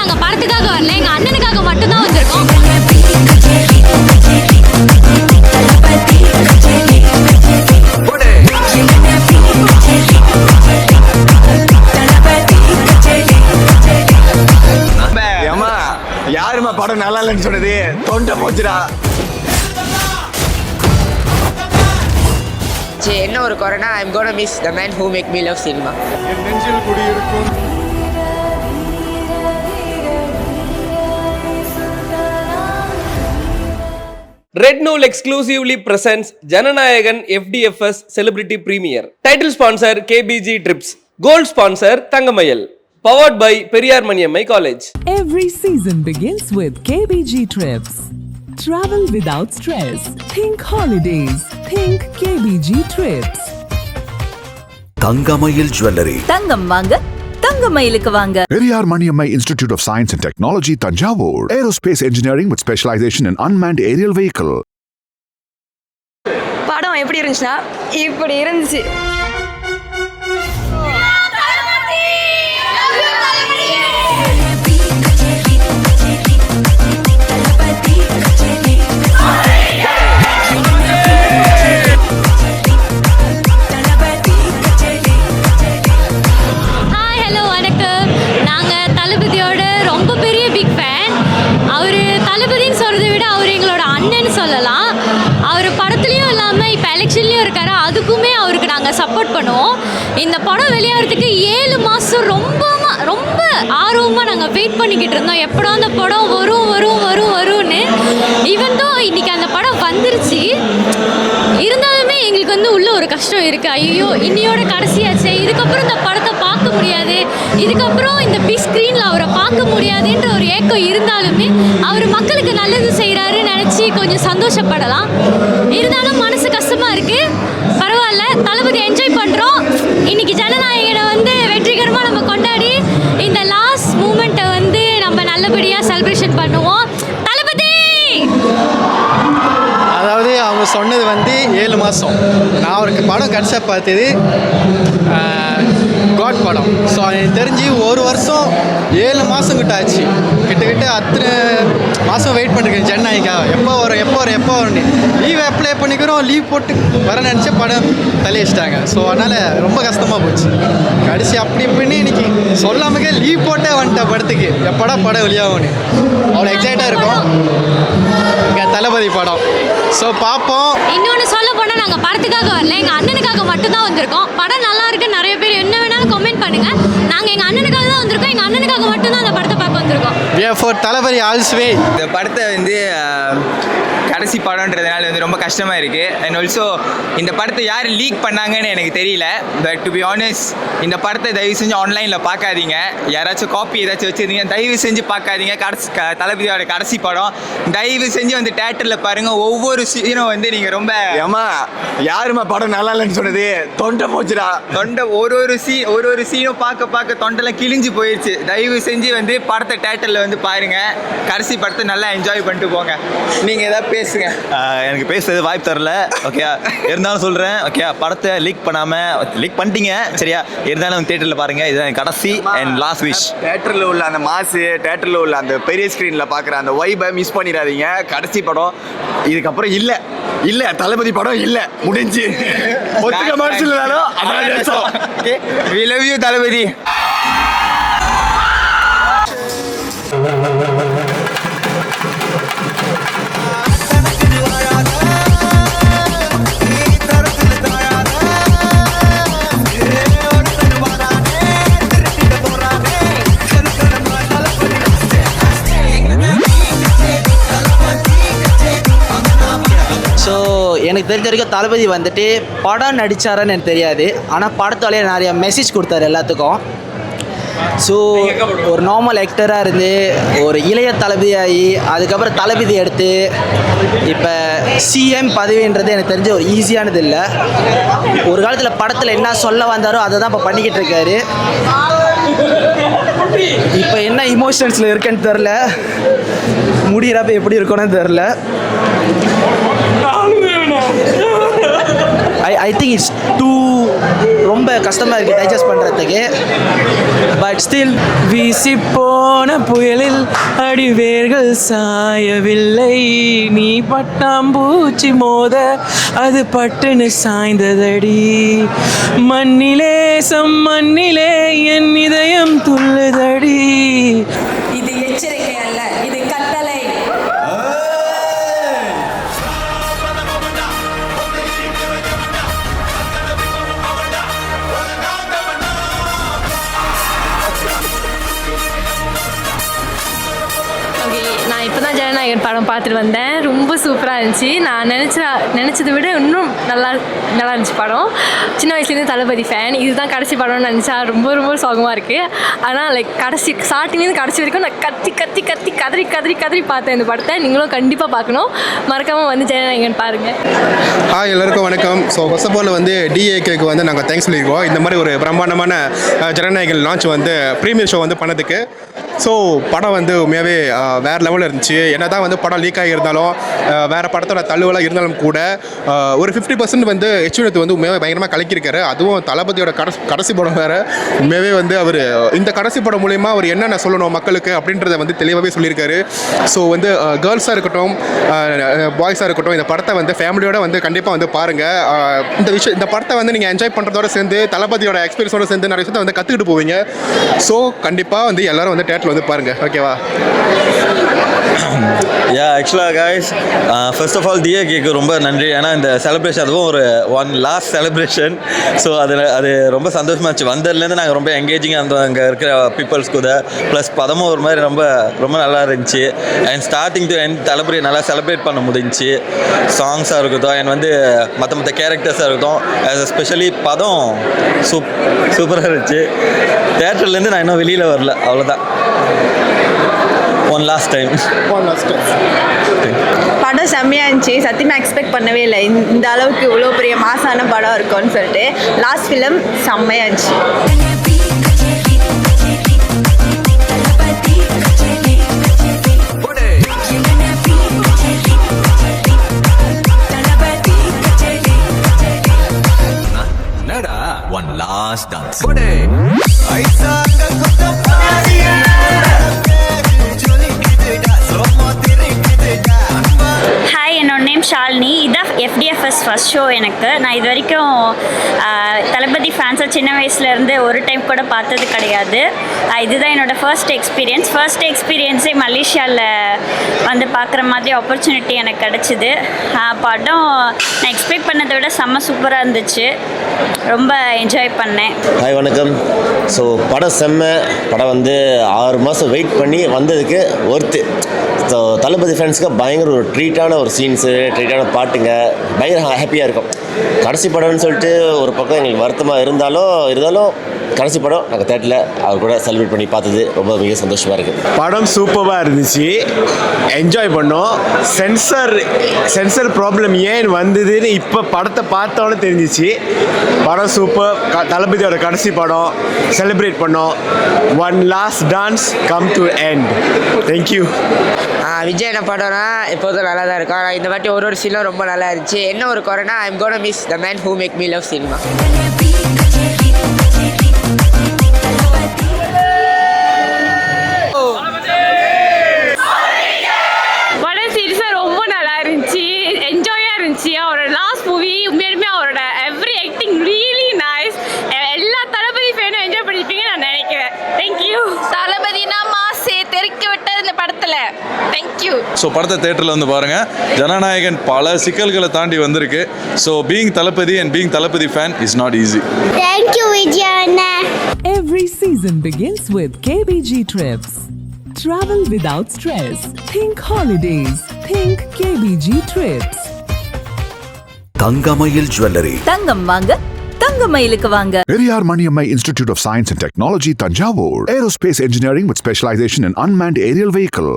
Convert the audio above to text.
நாங்க படத்துக்காக வரல, எங்க அண்ணனுக்காக மட்டும்தான் வந்திருக்கோம். யாருமா படம் நல்லா இல்லைன்னு சொன்னது? தொண்டை போச்சுடா. என்ன ஒரு corona, I'm gonna miss the man who make me love cinema. என் நெஞ்சில் குடியிருக்கும் Red Nool exclusively presents Jananayagan FDFS Celebrity Premiere. Title sponsor KBG Trips. Gold sponsor Thangamayal. Powered by Periyar Maniammai College. Every season begins with KBG Trips. Travel without stress. Think holidays. Think KBG Trips. Thangamayal Jewelry. தங்கம் வாங்க தங்கமயிலுக்கு வாங்க. Periyar Maniammai Institute of Science and Technology, Tanjavur. Aerospace Engineering with specialization in unmanned aerial vehicle. படம் எப்படி இருந்துச்சுன்னா இப்படி இருந்துச்சு. அதுக்குமே அவருக்கு நாங்கள் சப்போர்ட் பண்ணுவோம். இந்த படம் வெளியாகிறதுக்கு 7 மாதம் ரொம்ப ஆர்வமாக நாங்கள் வெயிட் பண்ணிக்கிட்டு இருந்தோம். எப்படா அந்த படம் வரும்னு. ஈவன் தோ இன்னைக்கு அந்த படம் வந்துருச்சு. இருந்தாலுமே எங்களுக்கு வந்து உள்ள ஒரு கஷ்டம் இருக்குது. ஐயோ இன்னையோட கடைசியாச்சு, இதுக்கப்புறம் இந்த படத்தை பார்க்க முடியாது, இதுக்கப்புறம் இந்த பிக் ஸ்க்ரீனில் அவரை பார்க்க முடியாதுன்ற ஒரு ஏக்கம் இருந்தாலுமே அவர் மக்களுக்கு நல்லது செய்கிறாருன்னு நினச்சி கொஞ்சம் சந்தோஷப்படலாம். இருந்தாலும் மனசு கஷ்டமாக இருக்குது. பரவாயில்ல, தளபதி என்ஜாய் பண்ணுறோம். இன்னைக்கு ஜனநாயகனை வந்து வெற்றிகரமாக நம்ம கொண்டாடி இந்த லாஸ்ட் மூமெண்ட்டை வந்து நம்ம நல்லபடியாக செலிப்ரேஷன் பண்ணுவோம். தளபதி அதாவது அவங்க சொன்னது வந்து 7 மாதம். நான் அவருக்கு படம் கடைசியாக பார்த்தது காட் படம். ஸோ எனக்கு தெரிஞ்சு 1 வருஷம் 7 மாதம் கிட்ட ஆச்சு. கிட்டத்தட்ட அத்தனை மாதம் வெயிட் பண்ணிருக்கேன் ஜனநாயகா எப்போ வரும்னு. லீவ் அப்ளை பண்ணிக்கிறோம், லீவ் போட்டு வர நினச்ச படம் தலையிச்சிட்டாங்க. ஸோ அதனால் ரொம்ப கஷ்டமாக போச்சு. கடைசி அப்படி இப்படின்னு இன்னைக்கு சொல்லாமக்கே லீவ் போட்டே வந்துட்டேன் படத்துக்கு. எப்படா படம் வெளியாகும்னு அவ்வளோ எக்ஸைட்டாக இருக்கும். இங்கே தளபதி படம். ஸோ பார்ப்போம். இன்னொன்று சொல்ல போனால் நாங்கள் படத்துக்காக வரல, எங்கள் அண்ணனுக்காக மட்டும்தான் வந்திருக்கோம். படம் நல்லா இருக்கு, நிறைய பேர் என்ன வேணாலும் கமெண்ட் பண்ணுங்க. நாங்கள் எங்கள் அண்ணனுக்காக தான் வந்திருக்கோம். எங்கள் அண்ணனுக்காக மட்டும்தான் அந்த படத்தை பார்க்க வந்திருக்கோம். தளபதி ஆல்ஸ்வே. இந்த படத்தை வந்து கடைசி படம்ன்றதுனால வந்து ரொம்ப கஷ்டமாக இருக்குது. அண்ட் ஆல்சோ இந்த படத்தை யார் லீக் பண்ணாங்கன்னு எனக்கு தெரியல. பட் டு பி ஆனஸ்ட், இந்த படத்தை தயவு செஞ்சு ஆன்லைனில் பார்க்காதீங்க. யாராச்சும் காப்பி ஏதாச்சும் வச்சுருந்தீங்க தயவு செஞ்சு பார்க்காதீங்க. தளபதியோட கடைசி படம் தயவு செஞ்சு வந்து தேட்டரில் பாருங்கள். ஒவ்வொரு சீனும் வந்து நீங்கள் ரொம்ப யாருமா படம் நல்லா இல்லைன்னு சொன்னது? தொண்டை போச்சுடா. ஒரு சீனும் பார்க்க தொண்டெல்லாம் கிழிஞ்சு போயிடுச்சு. தயவு செஞ்சு வந்து படத்தை தேட்டரில் வந்து பாருங்கள். கடைசி படத்தை நல்லா என்ஜாய் பண்ணிட்டு போங்க. நீங்கள் ஏதாவது பேசுங்க. எனக்கு பேசுறது வாய்ப்பு தரல. ஓகே, இருந்தாலும் சொல்கிறேன். ஓகே, படத்தை லீக் பண்ணிட்டீங்க சரியா? இருந்தாலும் தியேட்டரில் பாருங்கள். இதுதான் கடைசி அண்ட் லாஸ்ட் விஷ். தேட்டரில் உள்ள அந்த மாசு, தேட்டரில் உள்ள அந்த பெரிய ஸ்க்ரீனில் பார்க்குற அந்த வைபை மிஸ் பண்ணிடாதீங்க. கடைசி படம் இதுக்கப்புறம் இல்லை தளபதி படம் இல்லை, முடிஞ்சு. ஒத்துக்க மனசில்லைனாலும் we love you Thalapathy. So எனக்கு தெரிஞ்ச வரைக்கும் தளபதி வந்துட்டு படம் நடித்தாரான்னு எனக்கு தெரியாது. ஆனால் படத்தாலே நிறைய மெசேஜ் கொடுத்தாரு எல்லாத்துக்கும். ஸோ ஒரு நார்மல் ஆக்டராக இருந்து ஒரு இளைய தளபதியாகி அதுக்கப்புறம் தளபதி எடுத்து இப்போ சிஎம் பதவின்றது எனக்கு தெரிஞ்ச ஒரு ஈஸியானது இல்லை. ஒரு காலத்தில் படத்தில் என்ன சொல்ல வந்தாரோ அதை தான் இப்போ பண்ணிக்கிட்டு இருக்காரு. இப்போ என்ன இமோஷன்ஸில் இருக்குன்னு தெரில, முடிகிறப்ப எப்படி இருக்கணும்னு தெரில. ஐ திங்க் இட்ஸ் ரொம்ப கஷ்டமாக இருக்குது டைஜஸ்ட் பண்ணுறதுக்கு. பட் ஸ்டில் வீசி போன புயலில் அடிவேர்கள் சாயவில்லை, நீ பட்டாம்பூச்சி மோத அது பட்டுன்னு சாய்ந்ததடி, மண்ணிலே மண்ணிலே என் இதயம் துள்ளுதடி. இது எச்சரிக்கை அல்ல, இது கட்டளை. நான் இப்போ தான் ஜனநாயகன் படம் பார்த்துட்டு வந்தேன். ரொம்ப சூப்பராக இருந்துச்சு. நான் நினச்சதை விட இன்னும் நல்லா இருந்துச்சு படம். சின்ன வயசுலேருந்து தளபதி ஃபேன். இதுதான் கடைசி படம்னு நினச்சா ரொம்ப ரொம்ப சோகமாக இருக்குது. ஆனால் லைக் ஸ்டார்டிங்லேருந்து கடைசி வரைக்கும் நான் கதறி பார்த்தேன் இந்த படத்தை. நீங்களும் கண்டிப்பாக பார்க்கணும். மறக்காமல் வந்து ஜனநாயகன் பாருங்கள். ஹாய் எல்லாருக்கும் வணக்கம். ஸோ ஃபர்ஸ்ட் ஆஃப் ஆல் வந்து டிஏகேக்கு வந்து நாங்கள் தேங்க்ஸ் சொல்லியிருக்கோம். இந்த மாதிரி ஒரு பிரம்மாண்டமான ஜனநாயகன் லான்ச் வந்து ப்ரீமியர் ஷோ வந்து பண்ணதுக்கு. ஸோ படம் வந்து உண்மையாகவே வேறு லெவலில் இருந்துச்சு. என்ன தான் வந்து படம் லீக் ஆகியிருந்தாலும் வேறு படத்தோட தள்ளுவலாக இருந்தாலும் கூட ஒரு 50% வந்து எச்வினத்து வந்து உண்மையாகவே பயங்கரமாக கலக்கியிருக்காரு. அதுவும் தளபதியோட கடைசி படம் வேறு. உண்மையாகவே வந்து அவர் இந்த கடைசி படம் மூலிமா அவர் என்னென்ன சொல்லணும் மக்களுக்கு அப்படின்றத வந்து தெளிவாகவே சொல்லியிருக்காரு. ஸோ வந்து கேர்ள்ஸாக இருக்கட்டும் பாய்ஸாக இருக்கட்டும் இந்த படத்தை வந்து ஃபேமிலியோட வந்து கண்டிப்பாக வந்து பாருங்கள். இந்த படத்தை வந்து நீங்கள் என்ஜாய் பண்ணுறதோட சேர்ந்து தளபதியோட எக்ஸ்பீரியன்ஸோட சேர்ந்து நிறைய விஷயத்தை வந்து கற்றுக்கிட்டு போவீங்க. ஸோ கண்டிப்பாக வந்து எல்லோரும் வந்து தேட்டரில் வந்து பாருங்கள். ஓகேவா? ஆக்சுவலாக கைஸ் ஃபர்ஸ்ட் ஆஃப் ஆல் டிஏகேக்கு ரொம்ப நன்றி. ஏன்னா இந்த செலிப்ரேஷன் அதுவும் ஒரு லாஸ்ட் செலிப்ரேஷன். ஸோ அது ரொம்ப சந்தோஷமாக இருந்துச்சு. வந்ததுலேருந்து நாங்கள் ரொம்ப எங்கேஜிங்காக இருந்தோம் அங்கே இருக்கிற பீப்புள்ஸ் கூட. ப்ளஸ் படமும் ஒரு மாதிரி ரொம்ப நல்லா இருந்துச்சு. அண்ட் ஸ்டார்டிங் டு எண்ட் தளபதி நல்லா செலிப்ரேட் பண்ண முடிஞ்சிச்சு. சாங்ஸாக இருக்கட்டும் அண்ட் வந்து மற்ற கேரக்டர்ஸாக இருக்கட்டும். எஸ்பெஷலி படம் சூப்பராக இருந்துச்சு. தேட்டர்லேருந்து நான் இன்னும் வெளியில் வரல, அவ்வளோதான். ஒன் லாஸ்ட் டைம் படம் செம்மையாக இருந்துச்சு. சத்தியமாக எக்ஸ்பெக்ட் பண்ணவே இல்லை இந்த அளவுக்கு இவ்வளோ பெரிய மாசான படம் இருக்கும்னு சொல்லிட்டு. லாஸ்ட் ஃபிலிம் செம்மையாக இருந்துச்சு. One last dance. ஹாய், என்னோட நேம் ஷாலினி. இதான் FDFS ஃபர்ஸ்ட் ஷோ எனக்கு. நான் இது வரைக்கும் தளபதி ஃபேன்ஸை சின்ன வயசுலேருந்து ஒரு டைம் கூட பார்த்தது கிடையாது. இதுதான் என்னோடய ஃபர்ஸ்ட் எக்ஸ்பீரியன்ஸே மலேசியாவில் வந்து பார்க்குற மாதிரி ஆப்பர்ச்சுனிட்டி எனக்கு கிடச்சிது. படம் நான் எக்ஸ்பெக்ட் பண்ணதை விட செம்ம சூப்பராக இருந்துச்சு. ரொம்ப என்ஜாய் பண்ணேன். ஹாய் வணக்கம். ஸோ படம் படம் வந்து 6 மாதம் வெயிட் பண்ணி வந்ததுக்கு ஒர்த்து. ஸோ தளபதி ஃபேன்ஸுக்கு பயங்கர ஒரு ட்ரீட்டான ஒரு சீன்ஸு, ட்ரீட்டான பாட்டுங்க, பயங்கர ஹாப்பியாக இருக்கும். கடைசி படம்னு சொல்லிட்டு ஒரு பக்கம் எங்களுக்கு வருத்தமாக இருந்தாலும் கடைசி படம் நாங்கள் தேட்டரில் அவர் கூட செலிப்ரேட் பண்ணி பார்த்தது ரொம்ப மிக சந்தோஷமாக இருக்குது. படம் சூப்பராக இருந்துச்சு. என்ஜாய் பண்ணோம். சென்சர் ப்ராப்ளம் ஏன் வந்ததுன்னு இப்போ படத்தை பார்த்தோன்னு தெரிஞ்சிச்சு. படம் சூப்பர். தளபதியோட கடைசி படம் செலிப்ரேட் பண்ணோம். One last dance come to end. Thank you. Vijay என்ன படம்னா எப்போதும் நல்லா தான் இருக்கும். ஆனால் இந்த வாட்டி ஒரு சீனும் ரொம்ப நல்லா இருந்துச்சு. என்ன ஒரு குறைனா I am gonna miss the man who make me love cinema. படம் சீரியஸாக ரொம்ப நல்லா இருந்துச்சு. என்ஜாயாக இருந்துச்சு. அவரோட லாஸ்ட் மூவி உண்மையுமே அவரோட எவ்ரி ஆக்டிங் ரியலி நைஸ். எல்லா தளபதி ஃபேனும் என்ஜாய் பண்ணியிருப்பீங்கன்னு நான் நினைக்கிறேன். தேங்க்யூ. தளபதினா மாசே தெறிக்க விட்டது இந்த படத்தில். தேங்க்யூ. ஸோ படத்தை தேட்டரில் வந்து பாருங்கள். ஜனநாயகன் பல சிக்கல்களை தாண்டி வந்திருக்கு. So being Thalapathy and being Thalapathy fan is not easy. Thank you Vijay Anna. Every season begins with KBG Trips. Travel without stress. Think holidays. Think KBG Trips. Thangamayil jewellery. தங்கம் வாங்க தங்கமயிலுக்கு வாங்க. Periyar Maniammai Institute of Science and Technology, Tanjavur. Aerospace engineering with specialization in unmanned aerial vehicle.